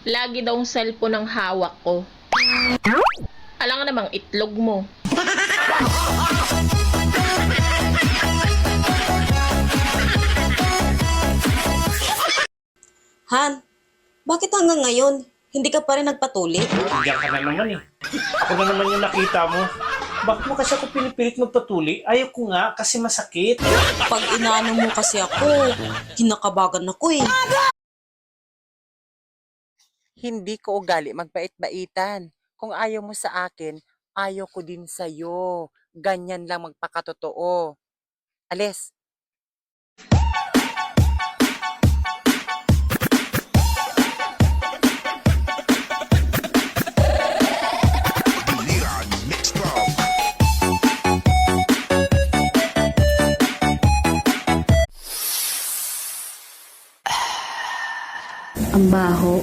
Lagi daw ang cellphone ang hawak ko. Alam nga namang itlog mo. Han, bakit hanggang ngayon, hindi ka pa rin nagpatuli? Diyan ka na naman eh. Ako na naman yung nakita mo. Bakit mo kasi ako pinipilit magpatuli? Ayaw ko nga kasi masakit. Pag inaano mo kasi ako, kinakabagan ako eh. Hindi ko ugali magbait-baitan. Kung ayaw mo sa akin, ayaw ko din sa'yo. Ganyan lang magpakatotoo. Alis. Ang baho.